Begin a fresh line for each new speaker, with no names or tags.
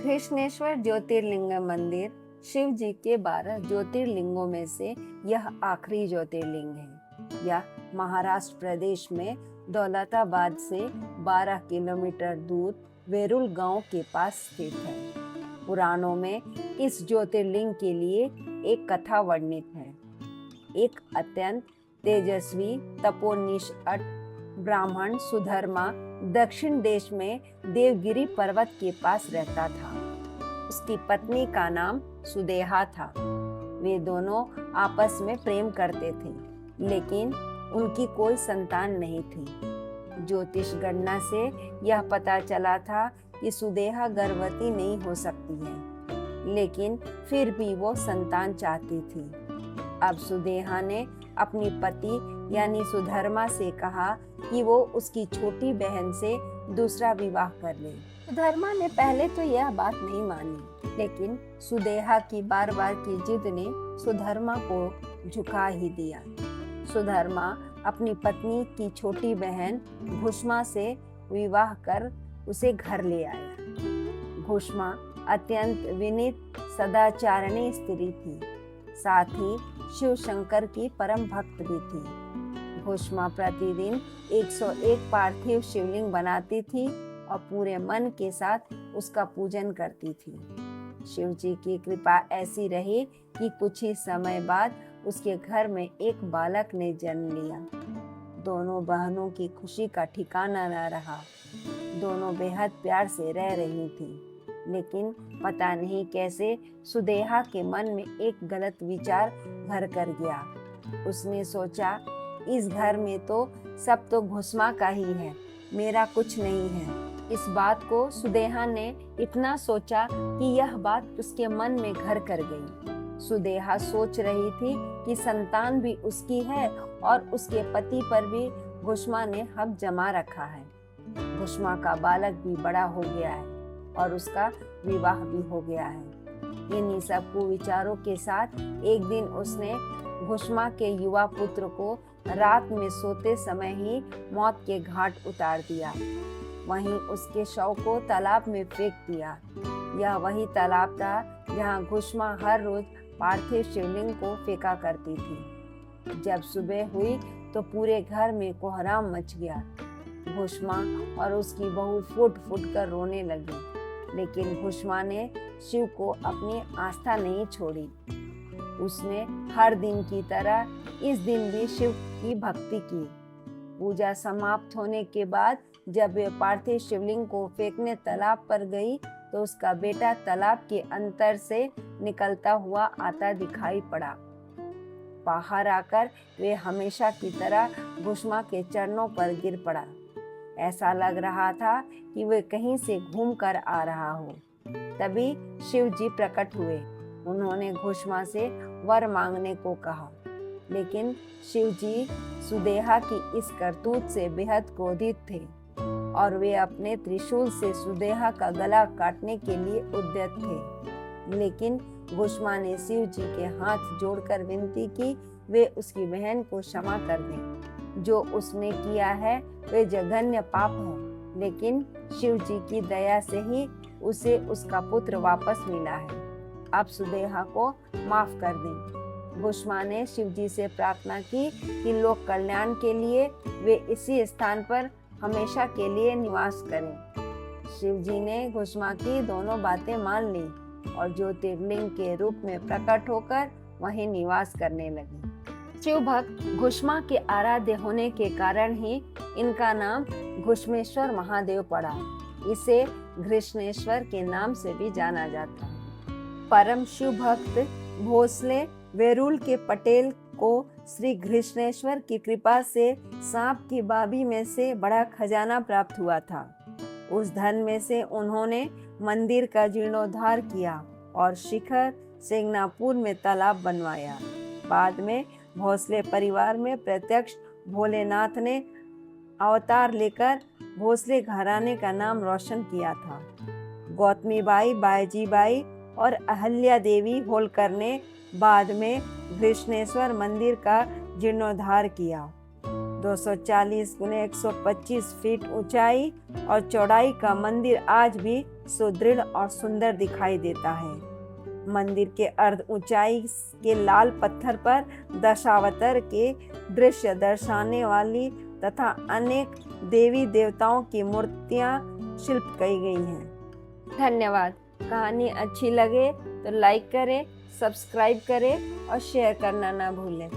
घृष्णेश्वर ज्योतिर्लिंग मंदिर शिव जी के 12 ज्योतिर्लिंगों में से यह आखिरी ज्योतिर्लिंग है। यह महाराष्ट्र प्रदेश में दौलताबाद से 12 किलोमीटर दूर वेरुल गांव के पास स्थित है। पुराणों में इस ज्योतिर्लिंग के लिए एक कथा वर्णित है। एक अत्यंत तेजस्वी तपोनिष्ठ ब्राह्मण सुधर्मा दक्षिण देश में देवगिरी पर्वत के पास रहता था। उसकी पत्नी का नाम सुदेहा था। वे दोनों आपस में प्रेम करते थे, लेकिन उनकी कोई संतान नहीं थी। ज्योतिष गणना से यह पता चला था कि सुदेहा गर्भवती नहीं हो सकती है, लेकिन फिर भी वो संतान चाहती थी। अब सुदेहा ने अपनी पति यानी सुधर्मा से कहा कि वो उसकी छोटी बहन से दूसरा विवाह कर ले। सुधर्मा ने पहले तो यह बात नहीं मानी, लेकिन सुदेहा की बार बार की जिद ने सुधर्मा को झुका ही दिया। सुधर्मा अपनी पत्नी की छोटी बहन घुष्मा से विवाह कर उसे घर ले आया। घुष्मा अत्यंत विनीत सदाचारणी स्त्री थी, साथ ही शिव शंकर की परम भक्त भी थी। घुष्मा प्रतिदिन 101 पार्थिव शिवलिंग बनाती थी और पूरे मन के साथ उसका पूजन करती थी। शिव जी की कृपा ऐसी रही कि कुछ ही समय बाद उसके घर में एक बालक ने जन्म लिया। दोनों बहनों की खुशी का ठिकाना न रहा। दोनों बेहद प्यार से रह रही थी, लेकिन पता नहीं कैसे सुदेहा के मन में एक गलत विचार घर कर गया। उसने सोचा, इस घर में तो सब तो घुष्मा का ही है, मेरा कुछ नहीं है। इस बात को सुदेहा ने इतना सोचा कि यह बात उसके मन में घर कर गई। सुदेहा सोच रही थी कि संतान भी उसकी है और उसके पति पर भी घुष्मा ने हक जमा रखा है। घुष्मा का बालक भी बड़ा हो गया है और उसका विवाह भी हो गया है। इन्हीं सब कुविचारों के साथ एक दिन उसने घुष्मा के युवा पुत्र को रात में सोते समय ही मौत के घाट उतार दिया। वहीं उसके शव को तालाब में फेंक दिया। यह वही तालाब था जहां घुष्मा हर रोज पार्थिव शिवलिंग को फेंका करती थी। जब सुबह हुई तो पूरे घर में कोहराम मच गया। घुष्मा और उसकी बहू फुट फुट कर रोने लगी, लेकिन घुष्मा ने शिव को अपनी आस्था नहीं छोड़ी। उसने हर दिन की तरह इस दिन भी शिव की भक्ति की। पूजा समाप्त होने के बाद जब वे पार्थिव शिवलिंग को फेंकने तालाब पर गई तो उसका बेटा तालाब के अंतर से निकलता हुआ आता दिखाई पड़ा। बाहर आकर वे हमेशा की तरह घुष्मा के चरणों पर गिर पड़ा। ऐसा लग रहा था कि वे कहीं से घूम कर आ रहा हो। तभी शिव जी प्रकट हुए। उन्होंने घुष्मा से वर मांगने को कहा, लेकिन शिव जी सुदेहा की इस करतूत से बेहद क्रोधित थे और वे अपने त्रिशूल से सुदेहा का गला काटने के लिए उद्यत थे। लेकिन घुष्मा ने शिव जी के हाथ जोड़कर विनती की वे उसकी बहन को क्षमा कर दें। जो उसने किया है वे जघन्य पाप है, लेकिन शिव जी की दया से ही उसे उसका पुत्र वापस मिला है। अब सुदेहा को माफ कर दें। घुष्मा ने शिव जी से प्रार्थना की कि लोक कल्याण के लिए वे इसी स्थान पर हमेशा के लिए निवास करें। शिव जी ने घुष्मा की दोनों बातें मान ली और ज्योतिर्लिंग के रूप में प्रकट होकर वहीं निवास करने लगे। शिव भक्त घुष्मा के आराध्य होने के कारण ही इनका नाम घुष्मेश्वर महादेव पड़ा। इसे घृष्णेश्वर के नाम से भी जाना जाता है। परम शिव भक्त भोसले वेरुल के पटेल को श्री घृष्णेश्वर की कृपा से सांप की बाबी में से बड़ा खजाना प्राप्त हुआ था। उस धन में से उन्होंने मंदिर का जीर्णोद्धार किया और शिखर सिंगनापुर में तालाब बनवाया। बाद में भोसले परिवार में प्रत्यक्ष भोलेनाथ ने अवतार लेकर भोसले घराने का नाम रोशन किया था। गौतमीबाई, बायजीबाई और अहल्या देवी होलकर ने बाद में घृष्णेश्वर मंदिर का जीर्णोद्धार किया। 240 × 125 फीट ऊंचाई और चौड़ाई का मंदिर आज भी सुदृढ़ और सुंदर दिखाई देता है। मंदिर के अर्ध ऊंचाई के लाल पत्थर पर दशावतार के दृश्य दर्शाने वाली तथा अनेक देवी देवताओं की मूर्तियां शिल्प की गई हैं। धन्यवाद। कहानी अच्छी लगे तो लाइक करें, सब्सक्राइब करें और शेयर करना ना भूलें।